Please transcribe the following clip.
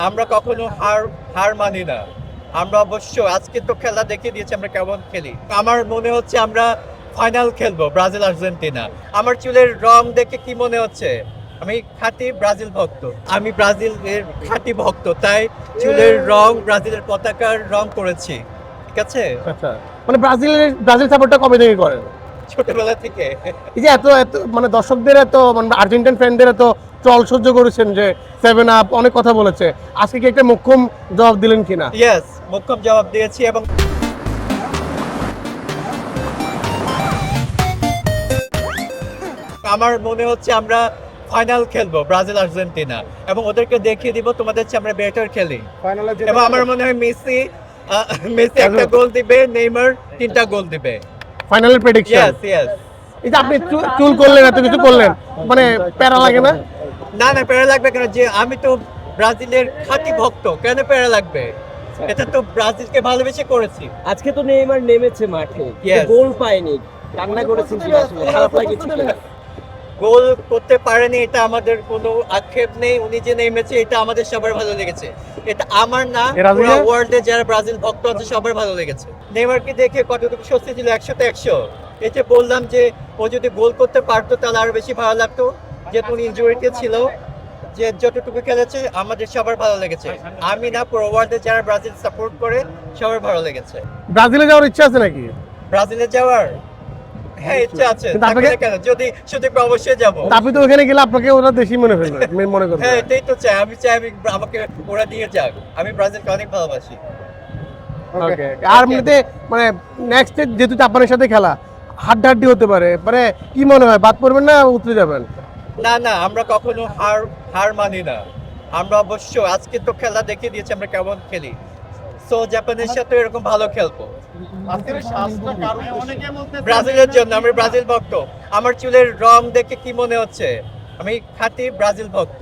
আমরা কখনো হার হার মানি না। আমরা অবশ্য আজকে তো খেলা দেখিয়ে দিয়েছি আমরা কেমন খেলি। আমার মনে হচ্ছে আমরা ফাইনাল খেলবো ব্রাজিল আর্জেন্টিনা। আমার চুলের রং দেখে কি মনে হচ্ছে? আমি খাঁটি ব্রাজিল ভক্ত। আমি ব্রাজিলের খাঁটি ভক্ত, তাই চুলের রং ব্রাজিলের পতাকার রং করেছি। ঠিক আছে? আচ্ছা, মানে ব্রাজিল সাপোর্টটা কবে থেকে করেন? ছোটবেলা থেকে। এই যে এত এত মানে দর্শকদের এত মানে আর্জেন্টাইন ফ্যানদের এত ট্রল সহ্য করেছেন যে 7 আপ অনেক কথা বলেছে, আজকে কি একটা মোক্ষম জবাব দিলেন কিনা? ইয়েস, মোক্ষম জবাব দিয়েছি এবং আমার মনে হচ্ছে আমরা ফাইনাল খেলবো ব্রাজিল আর্জেন্টিনা এবং ওদেরকে দেখিয়ে দিব তোমাদের চেয়ে আমরা বেটার খেলি। এবং আমার মনে হয় মেসি একটা গোল দিবে, নেইমার 3টা গোল দিবে। ফাইনালের প্রেডিকশন। Yes yes. এই যে আপনি চুল করলেন, এত কিছু করলেন, মানে প্যারা লাগে না? না না, প্যারা লাগবে কেন? যে আমি তো ব্রাজিলের খাঁটি ভক্ত, কেন প্যারা লাগবে? এটা তো ব্রাজিলকে ভালোবেসে করেছি। আজকে তো নেইমার নেমেছে মাঠে, Yes. গোল পায়নি, কান্না করেছেন কি আসলে? খারাপ লাগেছে কি? গোল করতে পারেনি এটা আমাদের কোনো আক্ষেপ নেই। উনি যে নেমেছে এটা আমাদের সবার ভালো লেগেছে। এটা আমার না, পুরো ওয়ার্ল্ডে যারা ব্রাজিল ভক্ত আছে সবার ভালো লেগেছে। নেইমারকে দেখে কতটুকু স্বস্তি ছিল, 100তে 100। এই যে বললাম যে ও যদি গোল করতে পারতো তাহলে আরো বেশি ভালো লাগতো, যেহেতু উনি ইনজুরিতে ছিল। যে যতটুকু খেলেছে আমাদের সবার ভালো লেগেছে। আমি না, পুরো ওয়ার্ল্ডে যারা ব্রাজিল সাপোর্ট করে সবার ভালো লেগেছে। ব্রাজিলে যাওয়ার ইচ্ছা আছে নাকি? ব্রাজিলে যাওয়ার হ্যাঁ ইচ্ছা আছে। কিন্তু আপনাকে- কেন, যদি সুযোগ পাই অবশ্যই যাবো। তা আপনি তো ওখানে গেলে আপনাকে ওরা দেশি মনে ফেলবে, মনে করবে। হ্যাঁ এটাই তো চাই। আমি চাই আমাকে ওরা দিয়ে যাক। আমি ব্রাজিলকে অনেক ভালোবাসি। ওকে, আর এমনিতে মানে নেক্সট যেহেতু জাপানের সাথে খেলা, হাড্ডাহাড্ডি হতে পারে, মানে কি মনে হয় বাদ পড়বেন না উতরে যাবেন? না না, আমরা কখনো হার মানি না। আমরা অবশ্য আজকে তো খেলা দেখিয়ে দিয়েছি আমরা কেমন খেলি। সো জাপানের সাথে এরকম ভালো খেলবো। ব্রাজিলের জন্য আমি ব্রাজিল ভক্ত। আমার চুলের রং দেখে কি মনে হচ্ছে? আমি খাঁটি ব্রাজিল ভক্ত।